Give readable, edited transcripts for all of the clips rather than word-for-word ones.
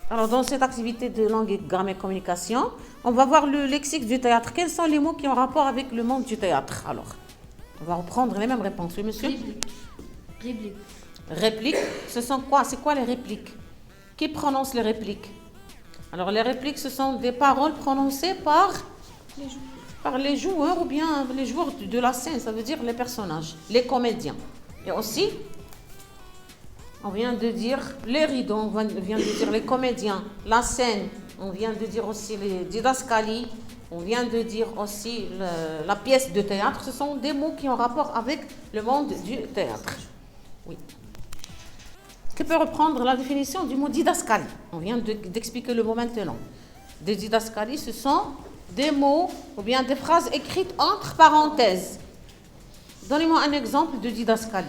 Alors, dans cette activité de langue et grammaire communication, on va voir le lexique du théâtre. Quels sont les mots qui ont rapport avec le monde du théâtre? Alors, on va reprendre les mêmes réponses. Oui, monsieur? Réplique. Répliques, ce sont quoi? C'est quoi les répliques? Qui prononce les répliques? Alors, les répliques, ce sont des paroles prononcées par les joueurs ou bien les joueurs de la scène, ça veut dire les personnages, les comédiens. Et aussi, on vient de dire les rideaux, on vient de dire les comédiens, la scène, on vient de dire aussi les didascalies, on vient de dire aussi la pièce de théâtre. Ce sont des mots qui ont rapport avec le monde du théâtre. Oui. Qui peut reprendre la définition du mot didascalie? On vient d'expliquer le mot maintenant. Des didascalies, ce sont des mots ou bien des phrases écrites entre parenthèses. Donnez-moi un exemple de didascalie.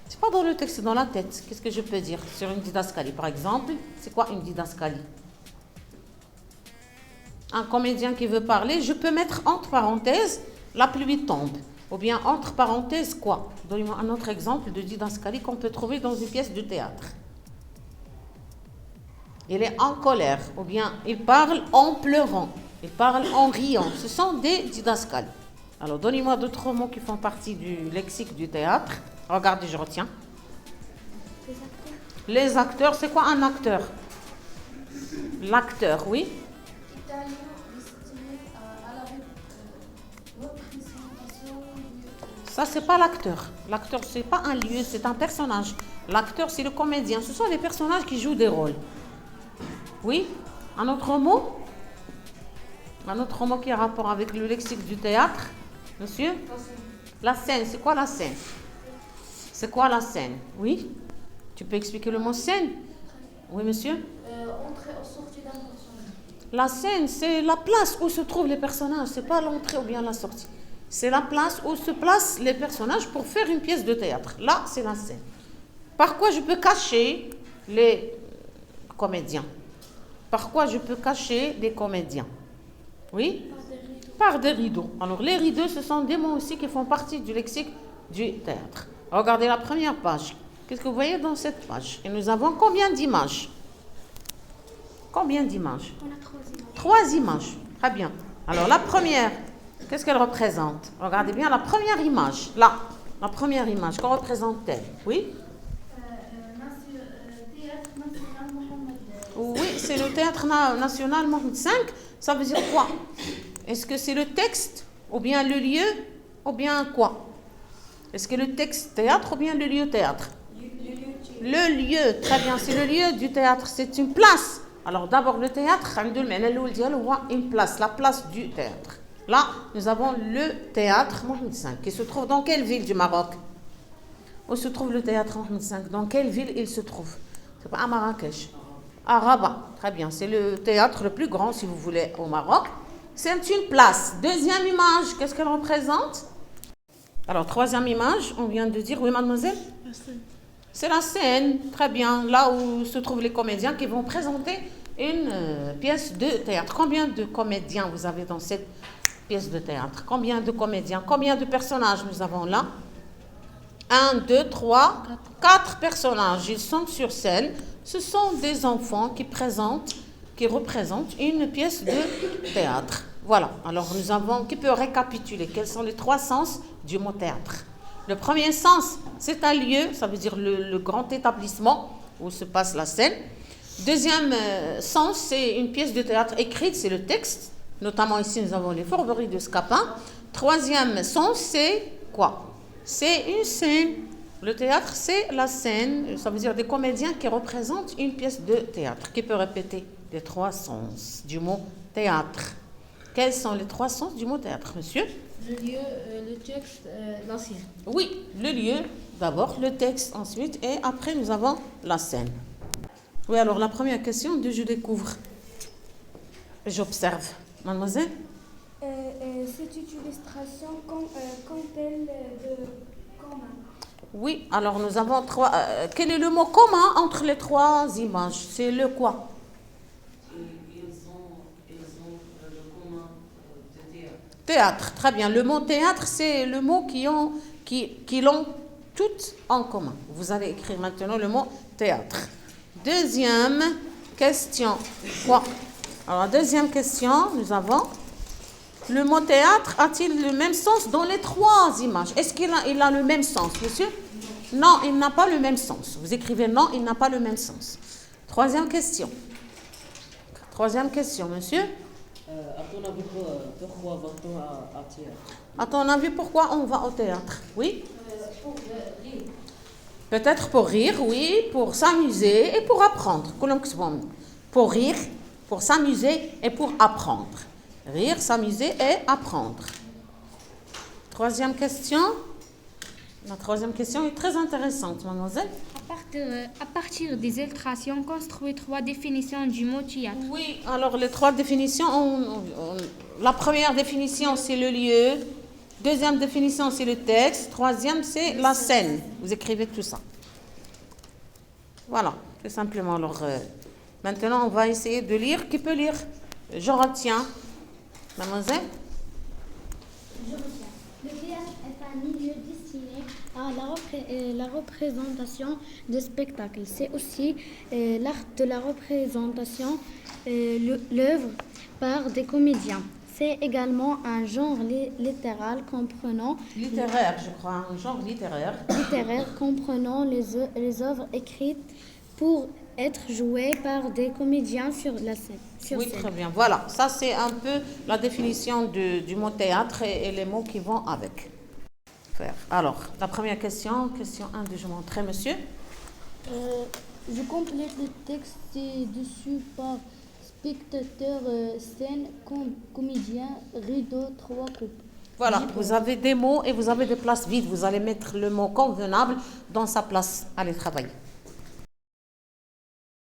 C'est pas dans le texte, c'est dans la tête. Qu'est-ce que je peux dire sur une didascalie? Par exemple, c'est quoi une didascalie? Un comédien qui veut parler, je peux mettre entre parenthèses la pluie tombe. Ou bien entre parenthèses quoi? Donnez-moi un autre exemple de didascalie qu'on peut trouver dans une pièce de théâtre. Il est en colère, ou bien il parle en pleurant, il parle en riant. Ce sont des didascalies. Alors, donnez-moi d'autres mots qui font partie du lexique du théâtre. Regardez, je retiens. Les acteurs, c'est quoi un acteur? L'acteur, oui. Ça, c'est pas l'acteur. L'acteur, c'est pas un lieu, c'est un personnage. L'acteur, c'est le comédien. Ce sont les personnages qui jouent des rôles. Oui. Un autre mot? Un autre mot qui a rapport avec le lexique du théâtre? Monsieur? La scène. C'est quoi la scène? C'est quoi la scène? Oui. Tu peux expliquer le mot scène? Oui, monsieur? Entrée ou sortie d'un personnage. La scène, c'est la place où se trouvent les personnages. C'est pas l'entrée ou bien la sortie. C'est la place où se placent les personnages pour faire une pièce de théâtre. Là, c'est la scène. Par quoi je peux cacher les comédiens? Par quoi je peux cacher les comédiens? Oui? Par des rideaux. Alors, les rideaux, ce sont des mots aussi qui font partie du lexique du théâtre. Regardez la première page. Qu'est-ce que vous voyez dans cette page? Et nous avons combien d'images? Combien d'images? On a 3 images. 3 images. Très bien. Alors, la première, qu'est-ce qu'elle représente? Regardez bien la première image. Là, la première image, que représente-t-elle? Oui? Théâtre national Mohamed. Oui, c'est le théâtre national Mohamed V. Ça veut dire quoi? Est-ce que c'est le texte, ou bien le lieu, ou bien quoi? Est-ce que le texte théâtre, ou bien le lieu théâtre? Le lieu, très bien, c'est le lieu du théâtre, c'est une place. Alors d'abord le théâtre, une place, la place du théâtre. Là, nous avons le théâtre Mohamed V, qui se trouve dans quelle ville du Maroc? Où se trouve le théâtre Mohamed V? Dans quelle ville il se trouve? C'est pas à Marrakech. À Rabat, très bien, c'est le théâtre le plus grand, si vous voulez, au Maroc. C'est une place. Deuxième image, qu'est-ce qu'elle représente? Alors, troisième image, on vient de dire, oui mademoiselle? La scène. C'est la scène, très bien, là où se trouvent les comédiens qui vont présenter une pièce de théâtre. Combien de comédiens vous avez dans cette pièce de théâtre? Combien de comédiens? Combien de personnages nous avons là? 1, 2, 3, 4 personnages. Ils sont sur scène. Ce sont des enfants qui représentent une pièce de théâtre. Voilà. Alors nous avons, qui peut récapituler quels sont les 3 sens du mot théâtre? Le premier sens, c'est un lieu, ça veut dire le grand établissement où se passe la scène. Deuxième sens, c'est une pièce de théâtre écrite, c'est le texte. Notamment ici, nous avons les fourberies de Scapin. Troisième sens, c'est quoi? C'est une scène. Le théâtre, c'est la scène, ça veut dire des comédiens qui représentent une pièce de théâtre. Qui peut répéter les 3 sens du mot théâtre? Quels sont les 3 sens du mot théâtre, monsieur? Le lieu, le texte, l'ancien. Oui, le lieu, d'abord, le texte ensuite, et après nous avons la scène. Oui, alors la première question de je découvre. J'observe. Mademoiselle? Cette illustration compte-t-elle de commun? Oui, alors nous avons 3. Quel est le mot commun entre les 3 images? C'est le quoi? Ils ont le commun de théâtre. Théâtre, très bien. Le mot théâtre, c'est le mot qui l'ont toutes en commun. Vous allez écrire maintenant le mot théâtre. Deuxième, question. Quoi? Alors, la deuxième question, nous avons... Le mot théâtre a-t-il le même sens dans les trois images? Est-ce qu'il a le même sens, monsieur? Non, il n'a pas le même sens. Vous écrivez non, il n'a pas le même sens. Troisième question. Troisième question, monsieur. À ton avis, pourquoi va-t-on à théâtre? À ton avis, pourquoi on va au théâtre? Oui? Pour rire. Peut-être pour rire, oui, pour s'amuser et pour apprendre. Pour rire, pour s'amuser et pour apprendre. Rire, s'amuser et apprendre. Troisième question. La troisième question est très intéressante, mademoiselle. À partir des illustrations, construit trois définitions du mot théâtre. Oui, alors les trois définitions, la première définition c'est le lieu, deuxième définition c'est le texte, troisième c'est la scène. Vous écrivez tout ça. Voilà, tout simplement. Alors, maintenant on va essayer de lire. Qui peut lire? Je retiens. Mademoiselle? Je retiens. Le théâtre est un milieu destiné à la représentation de spectacles. C'est aussi l'art de la représentation, l'œuvre par des comédiens. C'est également un genre littéral comprenant Littéraire, je crois, un genre littéraire. comprenant les œuvres écrites pour être jouées par des comédiens sur la scène. Oui, très bien. Voilà, ça c'est un peu la définition du mot théâtre et les mots qui vont avec. Alors, la première question, question 1 de je montrer, monsieur. Je complète le texte ci-dessus par spectateur, scène, comédien, rideau, 3 coupes. Voilà, vous avez des mots et vous avez des places vides. Vous allez mettre le mot convenable dans sa place. Allez, travailler.